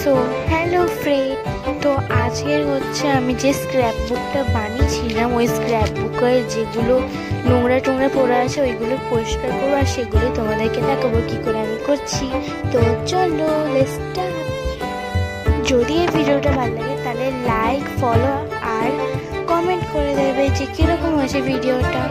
So hello friend, তো আজকের হচ্ছে আমি যে স্ক্র্যাপ বুকটা বানিয়েছিলাম, ওই স্ক্র্যাপ বুকের যেগুলো নোংরা টোংরা পড়ে আছে ওইগুলো পরিষ্কার করবো, আর সেগুলোই তোমাদেরকে দেখাবো কী করে আমি করছি। তো চলো লেটস স্টার্ট। যদি এই ভিডিওটা ভালো লাগে তাহলে লাইক, ফলো আর কমেন্ট করে দেবে যে কীরকম হয়েছে ভিডিওটা।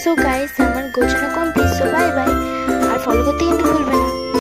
সো গাইস, আমার গোছানো কমপ্লিট। সো বাই বাই, আর ফলো করতে কিন্তু ভুলবেন না।